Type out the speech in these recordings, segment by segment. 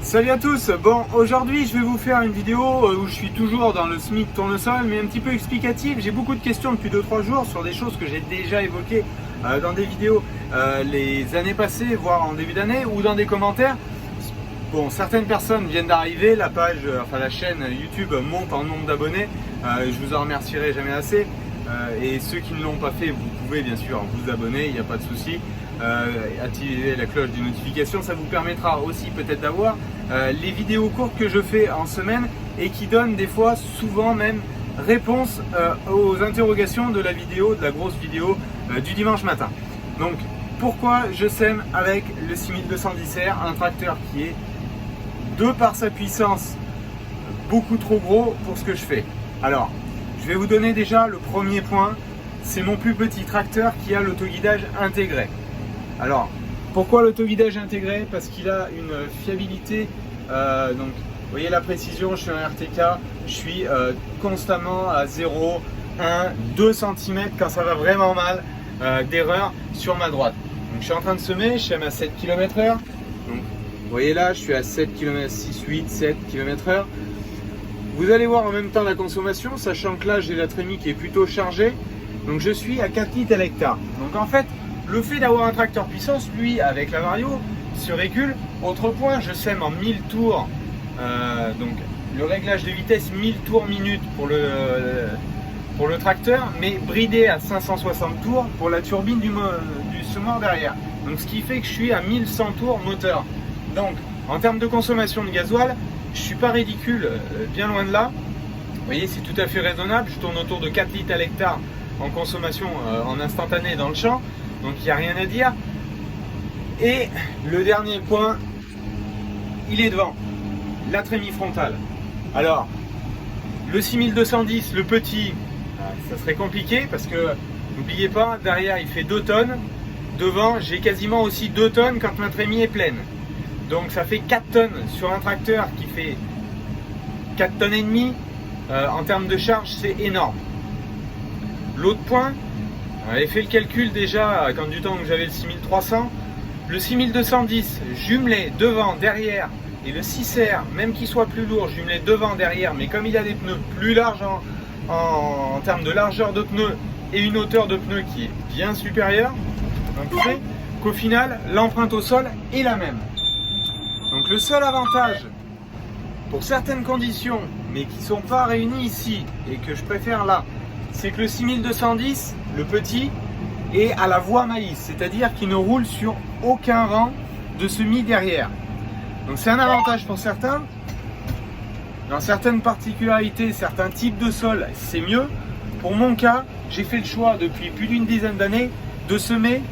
Salut à tous. Bon, aujourd'hui je vais vous faire une vidéo où je suis toujours dans le SMIC tournesol, mais un petit peu explicative. J'ai beaucoup de questions depuis 2-3 jours sur des choses que j'ai déjà évoquées dans des vidéos les années passées, voire en début d'année, ou dans des commentaires. Bon, certaines personnes viennent d'arriver, la page, la chaîne YouTube monte en nombre d'abonnés. Je vous en remercierai jamais assez. Et ceux qui ne l'ont pas fait, vous pouvez bien sûr vous abonner, il n'y a pas de souci. Activer la cloche de notification, ça vous permettra aussi peut-être d'avoir les vidéos courtes que je fais en semaine et qui donnent des fois, souvent même, réponse aux interrogations de la vidéo, de la grosse vidéo du dimanche matin. Donc pourquoi je sème avec le 6210R, un tracteur qui est, de par sa puissance, beaucoup trop gros pour ce que je fais. Alors, je vais vous donner déjà le premier point, c'est mon plus petit tracteur qui a l'autoguidage intégré. Alors, pourquoi l'autoguidage intégré? Parce qu'il a une fiabilité, donc vous voyez la précision, je suis un RTK, je suis constamment à 0, 1, 2 cm quand ça va vraiment mal d'erreur sur ma droite. Donc je suis en train de semer, je sème à 7 km/h, donc vous voyez là, je suis à 7 km, 6, 8, 7 km/h. Vous allez voir en même temps la consommation, sachant que là j'ai la trémie qui est plutôt chargée, donc je suis à 4 litres à l'hectare. Donc en fait, le fait d'avoir un tracteur puissance, lui, avec la Vario, se régule. Autre point, je sème en 1000 tours, donc le réglage de vitesse 1000 tours minute pour le tracteur, mais bridé à 560 tours pour la turbine du semoir derrière. Donc ce qui fait que je suis à 1100 tours moteur. Donc en termes de consommation de gasoil, je ne suis pas ridicule, bien loin de là. Vous voyez, c'est tout à fait raisonnable. Je tourne autour de 4 litres à l'hectare en consommation en instantané dans le champ. Donc il n'y a rien à dire. Et le dernier point, il est devant, la trémie frontale. Alors, le 6210, le petit, ça serait compliqué parce que, n'oubliez pas, derrière il fait 2 tonnes. Devant, j'ai quasiment aussi 2 tonnes quand ma trémie est pleine. Donc ça fait 4 tonnes sur un tracteur qui fait 4 tonnes et demie. En termes de charge, c'est énorme. L'autre point, j'avais fait le calcul déjà quand du temps que j'avais le 6300, le 6210 jumelé devant, derrière, et le 6R, même qu'il soit plus lourd, jumelé devant, derrière, mais comme il a des pneus plus larges en termes de largeur de pneus et une hauteur de pneus qui est bien supérieure, donc fait qu'au final, l'empreinte au sol est la même. Donc le seul avantage, pour certaines conditions, mais qui ne sont pas réunies ici, et que je préfère là, c'est que le 6210, le petit, est à la voie maïs, c'est-à-dire qu'il ne roule sur aucun rang de semis derrière. Donc c'est un avantage pour certains. Dans certaines particularités, certains types de sol, c'est mieux. Pour mon cas, j'ai fait le choix depuis plus d'une dizaine d'années de semer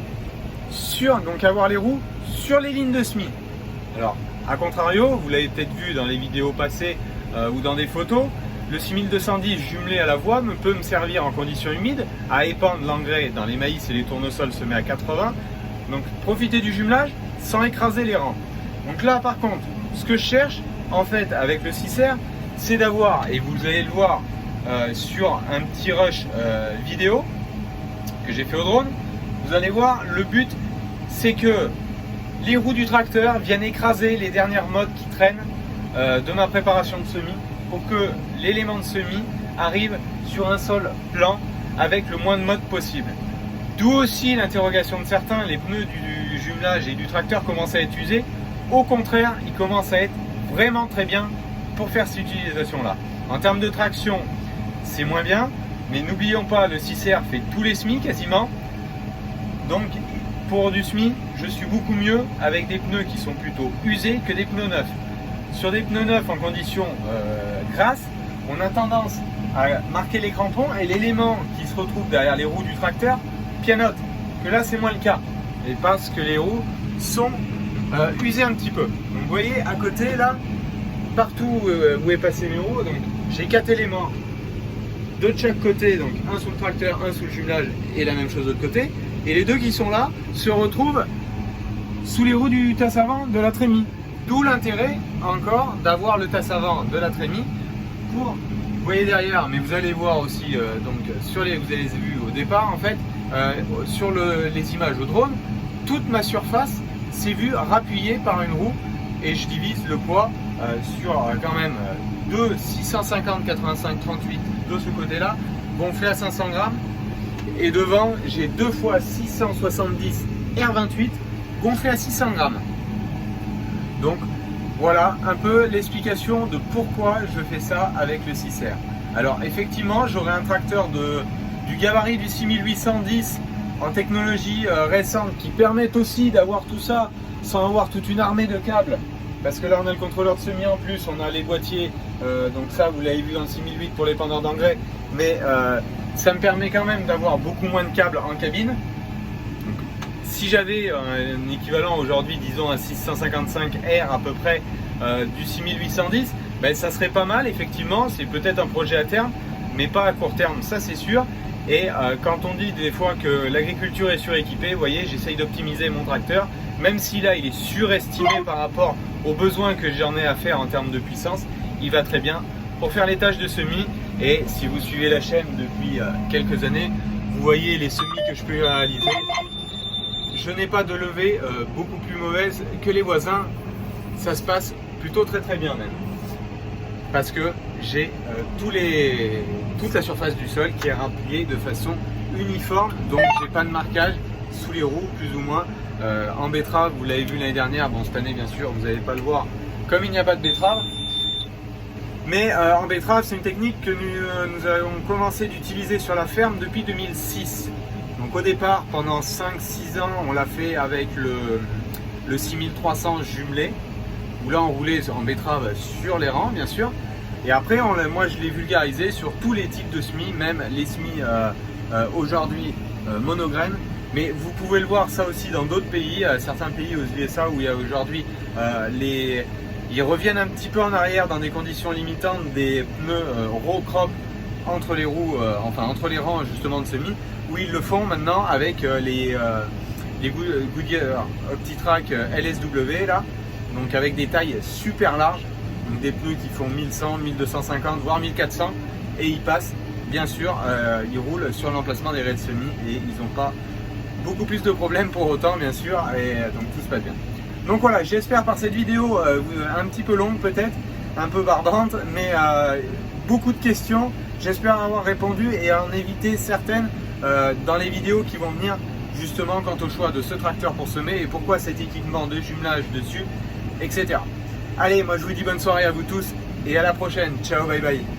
sur, donc avoir les roues sur les lignes de semis. Alors, à contrario, vous l'avez peut-être vu dans les vidéos passées ou dans des photos, le 6210 jumelé à la voie peut me servir en conditions humides à épandre l'engrais dans les maïs et les tournesols semés à 80. Donc profitez du jumelage sans écraser les rangs. Donc là par contre, ce que je cherche en fait avec le 6R, c'est d'avoir, et vous allez le voir sur un petit rush vidéo que j'ai fait au drone, vous allez voir, le but c'est que les roues du tracteur viennent écraser les dernières mottes qui traînent de ma préparation de semis, pour que l'élément de semis arrive sur un sol plan avec le moins de mottes possible. D'où aussi l'interrogation de certains, les pneus du jumelage et du tracteur commencent à être usés. Au contraire, ils commencent à être vraiment très bien pour faire cette utilisation-là. En termes de traction, c'est moins bien, mais n'oublions pas, le 6R fait tous les semis quasiment. Donc pour du semi, je suis beaucoup mieux avec des pneus qui sont plutôt usés que des pneus neufs. Sur des pneus neufs en conditions grasses, on a tendance à marquer les crampons et l'élément qui se retrouve derrière les roues du tracteur pianote. Que là, c'est moins le cas. Et parce que les roues sont usées un petit peu. Donc vous voyez à côté là, partout où est passé mes roues, donc j'ai 4 éléments deux de chaque côté, donc un sous le tracteur, un sous le jumelage et la même chose de l'autre côté. Et les deux qui sont là se retrouvent sous les roues du tasse avant de la trémie. D'où l'intérêt encore d'avoir le tasse avant de la trémie pour, vous voyez derrière, mais vous allez voir aussi, donc vous avez vu au départ en fait, sur les images au drone, toute ma surface s'est vue rappuyée par une roue et je divise le poids sur quand même deux 650 85 38 de ce côté là, gonflé à 500 grammes, et devant j'ai deux fois 670 R28 gonflé à 600 grammes. Donc voilà un peu l'explication de pourquoi je fais ça avec le 6R. Alors effectivement j'aurai un tracteur du gabarit du 6810 en technologie récente qui permet aussi d'avoir tout ça sans avoir toute une armée de câbles, parce que là on a le contrôleur de semis en plus, on a les boîtiers, donc ça vous l'avez vu dans le 6008 pour l'épandeur d'engrais, mais ça me permet quand même d'avoir beaucoup moins de câbles en cabine. Donc, si j'avais un équivalent aujourd'hui, disons un 655R à peu près du 6810, ben, ça serait pas mal effectivement, c'est peut-être un projet à terme, mais pas à court terme, ça c'est sûr. Et quand on dit des fois que l'agriculture est suréquipée, vous voyez, j'essaye d'optimiser mon tracteur, même si là il est surestimé par rapport aux besoins que j'en ai à faire en termes de puissance, il va très bien pour faire les tâches de semis. Et si vous suivez la chaîne depuis quelques années, vous voyez les semis que je peux réaliser. Je n'ai pas de levée beaucoup plus mauvaise que les voisins, ça se passe plutôt très bien même. Parce que j'ai toute la surface du sol qui est rappuyée de façon uniforme, donc j'ai pas de marquage sous les roues plus ou moins. En betterave, vous l'avez vu l'année dernière, bon cette année bien sûr vous n'allez pas le voir comme il n'y a pas de betterave, mais en betterave c'est une technique que nous avons commencé d'utiliser sur la ferme depuis 2006. Donc au départ pendant 5-6 ans on l'a fait avec le 6300 jumelé, où là on roulait en betterave sur les rangs bien sûr, et après moi je l'ai vulgarisé sur tous les types de semis, même les semis aujourd'hui monograines. Mais vous pouvez le voir ça aussi dans d'autres pays, certains pays aux USA où il y a aujourd'hui ils reviennent un petit peu en arrière dans des conditions limitantes des pneus row crop entre les roues, enfin entre les rangs justement de semis, où ils le font maintenant avec les Goodyear OptiTrack LSW là, donc avec des tailles super larges, donc des pneus qui font 1100, 1250 voire 1400, et ils passent bien sûr, ils roulent sur l'emplacement des raies de semis et ils n'ont pas beaucoup plus de problèmes pour autant bien sûr, et donc tout se passe bien. Donc voilà, j'espère par cette vidéo un petit peu longue peut-être, un peu barbante, mais beaucoup de questions, j'espère avoir répondu et en éviter certaines dans les vidéos qui vont venir justement quant au choix de ce tracteur pour semer et pourquoi cet équipement de jumelage dessus, etc. Allez, moi je vous dis bonne soirée à vous tous et à la prochaine, ciao, bye bye.